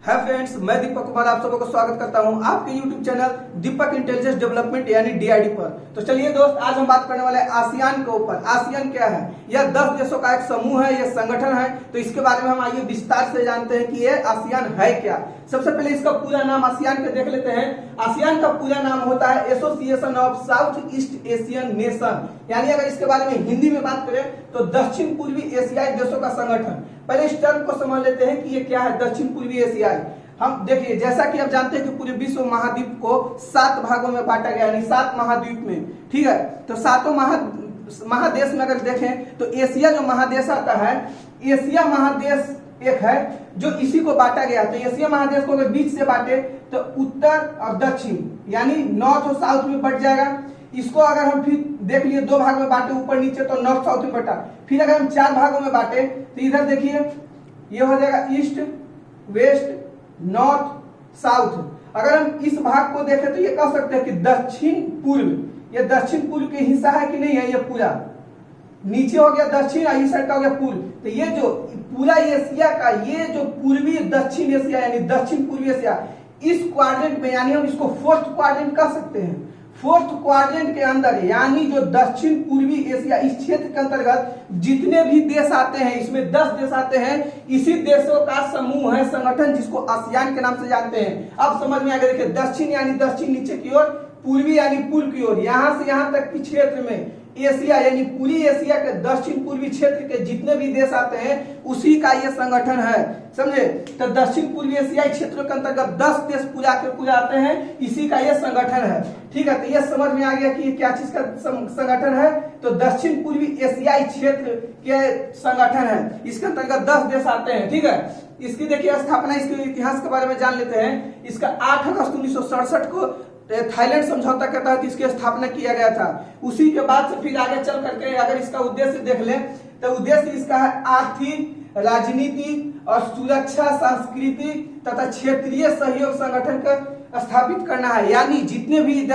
Hi friends, मैं दीपक कुमार आप सबको स्वागत करता हूं आपके यूट्यूब चैनल दीपक इंटेलिजेंस डेवलपमेंट यानी डीआईडी पर। तो चलिए दोस्त, आज हम बात करने वाले हैं आसियान के ऊपर। आसियान क्या है? यह 10 देशों का एक समूह है, यह संगठन है। तो इसके बारे में हम आइए विस्तार से जानते हैं कि यह आसियान है क्या। सबसे पहले इसका पूरा नाम आसियान के देख लेते हैं। आसियान का पूरा नाम होता है association of south east Asian nation, यानी अगर इसके बारे में हिंदी में बात करें तो दक्षिण पूर्वी एशियाई देशों का संगठन। पहले इस टर्म को समझ लेते हैं कि ये क्या है दक्षिण पूर्वी एशियाई। हम देखिए, जैसा कि आप जानते हैं कि पूरे विश्व महाद्वीप को 7 भागों में बांटा गया, यानी 7 महाद्वीप में। ठीक है, तो 7 महादेश में अगर देखें तो एशिया जो महादेश आता है, एशिया महादेश एक है जो इसी को बांटा गया। तो एशिया महादेश को अगर बीच से बांटे तो उत्तर और दक्षिण यानी नॉर्थ और साउथ में बट जाएगा। इसको अगर हम फिर देख लिए 2 भाग में बांटे, ऊपर नीचे, तो नॉर्थ साउथ में बटा। फिर अगर हम 4 भागों में बांटे तो इधर देखिए ये हो जाएगा ईस्ट वेस्ट नॉर्थ साउथ। अगर हम इस भाग को देखें तो ये कह सकते हैं कि दक्षिण पूर्व। ये दक्षिण पूर्व के हिस्सा है कि नहीं है? ये पूरा नीचे हो गया दक्षिण और इस साइड का हो गया पूर्व। तो ये जो पूरा एशिया का ये जो पूर्वी दक्षिण एशिया यानी दक्षिण पूर्वी एशिया, इस क्वाड्रेंट में, यानी हम इसको 4th क्वाड्रेंट कह सकते हैं। 4th क्वाड्रेंट के अंदर यानी जो दक्षिण पूर्वी एशिया, इस क्षेत्र के अंतर्गत जितने भी देश आते हैं, इसमें 10 देश आते हैं। इसी देशों का समूह है, संगठन, जिसको आसियान के नाम से जानते हैं। अब समझ में आ गया। देखिए, दक्षिण यानी दक्षिण नीचे की ओर, पूर्वी यानी पूर्व की ओर। यहां से यहां तक की क्षेत्र में एशिया यानी पूरी एशिया के दक्षिण पूर्वी क्षेत्र के जितने भी देश आते हैं उसी का ये संगठन है, समझे। तो दक्षिण पूर्वी एशियाई क्षेत्रों के अंतर्गत 10 देश पूरा आते हैं, इसी का ये संगठन है। ठीक है, तो ये समझ में आ गया कि ये क्या चीज का संगठन है। तो दक्षिण पूर्वी एशियाई क्षेत्र के संगठन है, इसके अंतर्गत 10 देश आते हैं। ठीक है, इसकी देखिए स्थापना, इसके इतिहास के बारे में जान लेते हैं। इसका 8 अगस्त 1967 को थाईलैंड समझौता के तहत इसकी स्थापना किया गया था। उसी के बाद से फिर आगे चल करके अगर इसका उद्देश्य देख लें तो उद्देश्य इसका है आर्थिक, राजनीतिक और सुरक्षा, सांस्कृतिक तथा क्षेत्रीय सहयोग संगठन का स्थापित करना है। यानी जितने भी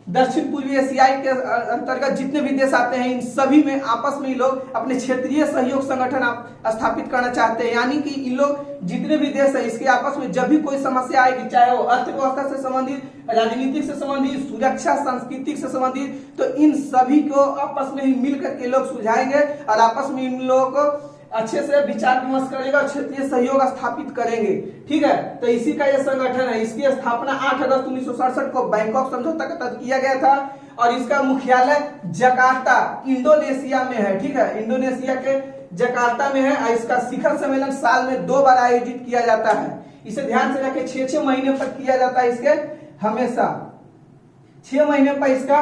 दक्षिण पूर्वी एशियाई के अंतर्गत जितने भी देश आते हैं, इन सभी में आपस में लोग अपने क्षेत्रीय सहयोग संगठन स्थापित करना चाहते हैं। यानी कि इन लोग जितने भी देश है, इसके आपस में जब भी कोई समस्या आएगी, चाहे वो अर्थव्यवस्था से संबंधित, राजनीतिक से संबंधित, सुरक्षा, सांस्कृतिक से संबंधित, तो इन सभी को आपस में ही मिलकर के लोग सुलझाएंगे और आपस में इन लोगों को अच्छे से विचार विमर्श करेगा और क्षेत्रीय सहयोग स्थापित करेंगे। ठीक है, तो इसी का यह संगठन है। इसकी स्थापना 8 अगस्त 1967 को बैंकॉक समझौता के तहत किया गया था और इसका मुख्यालय जकार्ता, इंडोनेशिया में है। ठीक है, इंडोनेशिया के जकार्ता में है और इसका शिखर सम्मेलन साल में 2 बार आयोजित किया जाता है। इसे ध्यान से रखें, 6-6 महीने पर किया जाता है। इसके हमेशा 6 महीने पर इसका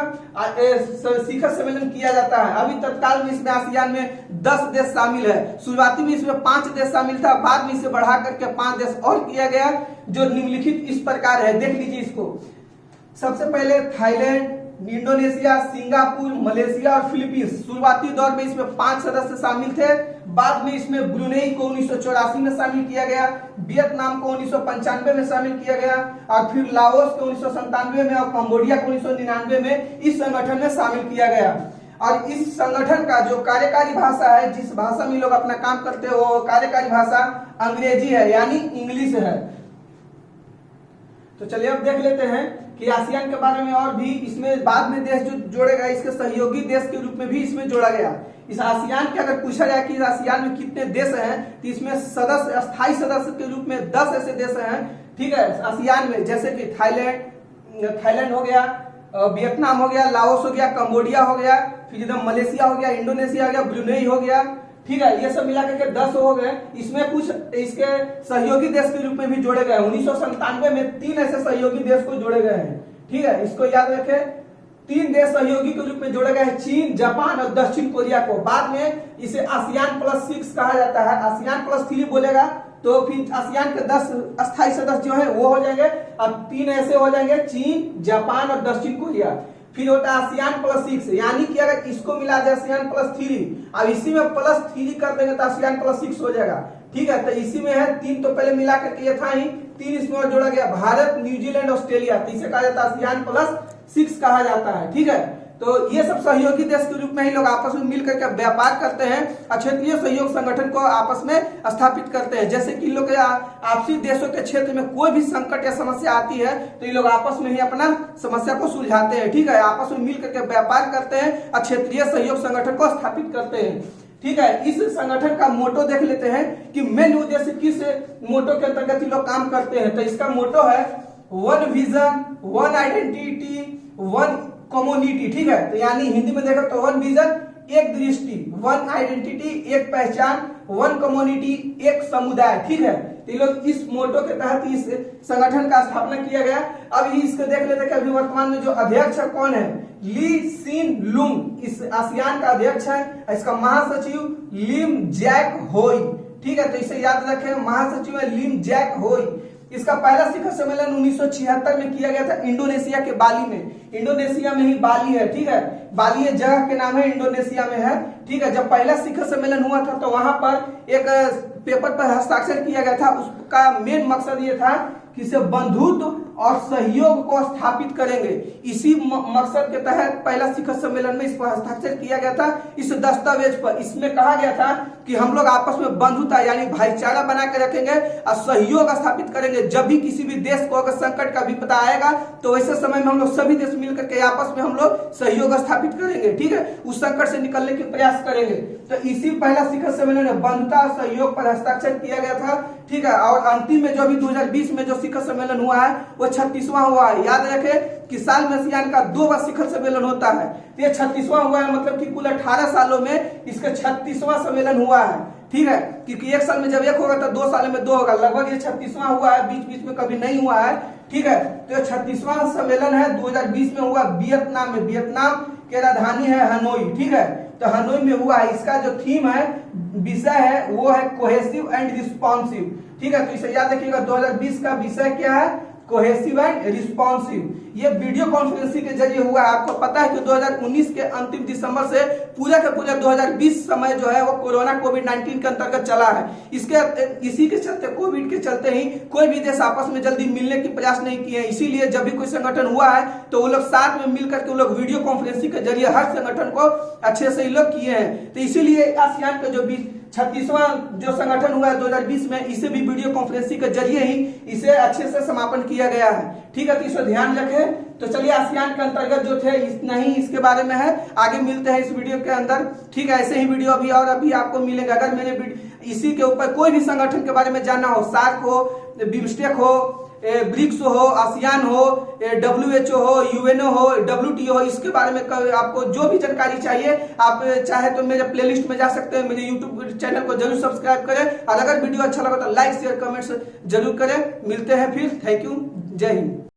शिखर सम्मेलन किया जाता है। अभी तत्काल में इसमें आसियान में 10 देश शामिल है। शुरुआती में इसमें 5 देश शामिल था, बाद में इसे बढ़ा करके 5 देश और किया गया, जो निम्नलिखित इस प्रकार है। देख लीजिए इसको। सबसे पहले थाईलैंड, इंडोनेशिया, सिंगापुर, मलेशिया और फिलीपींस। शुरुआती दौर में इसमें 5 सदस्य शामिल थे। बाद में इसमें ब्रुनेई को 1984 में शामिल किया गया, वियतनाम को 1995 में शामिल किया गया और फिर लाओस को 1997 में और कंबोडिया को 1999 में इस संगठन में शामिल किया गया। और इस संगठन का जो कार्यकारी भाषा है, जिस भाषा में लोग अपना काम करते हैं, वो कार्यकारी भाषा अंग्रेजी है, यानी इंग्लिश है। तो चलिए अब देख लेते हैं कि आसियान के बारे में और भी। इसमें बाद में देश जो जोड़ेगा, इसके सहयोगी देश के रूप में भी इसमें जोड़ा गया। इस आसियान के अगर पूछा जाए कि इस आसियान में कितने देश हैं, तो इसमें सदस्य, स्थायी सदस्य के रूप में 10 ऐसे देश हैं। ठीक है, आसियान में, जैसे कि थाईलैंड हो गया, वियतनाम हो गया, लाओस हो गया, कंबोडिया हो गया, फिर इधर मलेशिया हो गया, इंडोनेशिया हो गया, ब्रुनेई हो गया। ठीक है, ये सब मिलाकर के 10 हो गए। इसमें कुछ इसके सहयोगी देश के रूप में भी जोड़े गए। 1997 में 3 ऐसे सहयोगी देश को जोड़े गए हैं। ठीक है, इसको याद रखें, 3 देश सहयोगी के रूप में जोड़े गए हैं, चीन, जापान और दक्षिण कोरिया को। बाद में इसे आसियान +6 कहा जाता है। आसियान +3 बोलेगा तो फिर आसियान के 10 अस्थायी सदस्य जो है वो हो जाएंगे। अब 3 ऐसे हो जाएंगे, चीन, जापान और दक्षिण कोरिया। फिर होता है आसियान +6, यानी कि अगर इसको मिला दे आसियान +3, अब इसी में +3 कर देंगे तो आसियान +6 हो जाएगा। ठीक है, तो इसी में है 3 तो पहले मिला करके ये था ही, 3 इसमें और जोड़ा गया, भारत, न्यूजीलैंड, ऑस्ट्रेलिया। तो इसे कहा जाता है आसियान +6 कहा जाता है। ठीक है, तो ये सब सहयोगी देश के रूप में ही लोग आपस में मिल करके व्यापार करते हैं और क्षेत्रीय सहयोग संगठन को आपस में स्थापित करते हैं। जैसे कि लोग आपसी देशों के क्षेत्र में कोई भी संकट या समस्या आती है तो ये लोग आपस में ही अपना समस्या को सुलझाते हैं, ठीक है, आपस में मिल करके व्यापार करते हैं और क्षेत्रीय सहयोग संगठन को स्थापित करते हैं, ठीक है। इस संगठन का मोटो देख लेते हैं कि मेन उद्देश्य किस मोटो के अंतर्गत ये लोग काम करते हैं। तो इसका मोटो है one vision, one identity, one community, ठीक है। तो यानी हिंदी में देखो तो वन विजन एक दृष्टि, वन आइडेंटिटी एक पहचान, वन कम्युनिटी एक समुदाय, ठीक है। तो ये लोग इस मोटो के तहत इस संगठन का स्थापना किया गया। अब इसको देख लेते हैं कि अभी वर्तमान में जो अध्यक्ष है कौन है, ली सिन लुंग इस आसियान का अध्यक्ष है। इसका महासचिव लिम जैक होई, ठीक है। तो इसे याद रखें, महासचिव है लिम जैक होई। इसका पहला शिखर सम्मेलन 1976 में किया गया था इंडोनेशिया के बाली में। इंडोनेशिया में ही बाली है, ठीक है, बाली ये जगह के नाम है, इंडोनेशिया में है, ठीक है। जब पहला शिखर सम्मेलन हुआ था तो वहां पर एक पेपर पर हस्ताक्षर किया गया था। उसका मेन मकसद ये था कि इसे बंधुत्व और सहयोग को स्थापित करेंगे। इसी मकसद के तहत पहला शिखर सम्मेलन में इस पर हस्ताक्षर किया गया था। इस दस्तावेज पर इसमें कहा गया था कि हम लोग आपस में बंधुता यानी भाईचारा बना के रखेंगे और सहयोग स्थापित करेंगे। जब भी किसी भी देश को अगर संकट का विपदा आएगा तो वैसे समय में हम लोग सभी देश मिलकर के आपस में हम लोग सहयोग स्थापित करेंगे, ठीक है, उस संकट से निकलने के प्रयास करेंगे। तो इसी पहला शिखर सम्मेलन में बंधुता और सहयोग पर हस्ताक्षर किया गया था, ठीक है। और अंतिम में जो अभी 2020 में जो शिखर सम्मेलन हुआ है वो 36वां हुआ है। याद रखें कि साल में आसियान का 2 बार शिखर सम्मेलन होता है, तो ये 36वां हुआ है, मतलब कि कुल 18 सालों में इसका 36वां सम्मेलन हुआ है, ठीक है। क्योंकि एक साल में जब एक होगा तो 2 साल में 2 होगा, लगभग ये 36वां हुआ है, बीच बीच में कभी नहीं हुआ है, ठीक है। तो 36वां सम्मेलन है, 2020 में हुआ वियतनाम में। वियतनाम की राजधानी है हनोई, ठीक है। तो हनोई में हुआ है। इसका जो थीम है, विषय है, वो है कोहेसिव एंड रिस्पॉन्सिव, ठीक है। तो इसे याद रखिएगा, 2020 का विषय क्या है, कोहेसिव एंड रिस्पॉन्सिव। ये वीडियो कॉन्फ्रेंसिंग के जरिए हुआ है। आपको पता है कि 2019 के अंतिम दिसंबर से पूरा के पूरा 2020 समय जो है वो कोरोना कोविड-19 के अंतर्गत चला है। इसी के चलते, कोविड के चलते ही कोई भी देश आपस में जल्दी मिलने की प्रयास नहीं किए हैं। इसीलिए जब भी कोई संगठन हुआ है तो वो लोग साथ में मिलकर के वो लोग वीडियो कॉन्फ्रेंसिंग के जरिए हर संगठन को अच्छे से लोग किए हैं। तो इसीलिए आसियान का जो 36वां जो संगठन हुआ है 2020 में, इसे भी वीडियो कॉन्फ्रेंसिंग के जरिए ही इसे अच्छे से समापन किया गया है, ठीक है। तो इसे ध्यान रखें। तो चलिए, आसियान के अंतर्गत जो थे इतना ही इसके बारे में है। आगे मिलते हैं इस वीडियो के अंदर, ठीक है। ऐसे ही वीडियो अभी और अभी आपको मिलेगा। अगर मेरे इसी के ऊपर कोई भी संगठन के बारे में जानना हो, सार्क हो, बिम्स्टेक हो, ब्रिक्स हो, आसियान हो, WHO हो, UNO हो, WTO हो, इसके बारे में आपको जो भी जानकारी चाहिए आप चाहे तो मेरे प्लेलिस्ट में जा सकते हैं। मेरे YouTube चैनल को जरूर सब्सक्राइब करें और अगर वीडियो अच्छा लगा तो लाइक शेयर कमेंट्स जरूर करें। मिलते हैं फिर। थैंक यू, जय हिंद।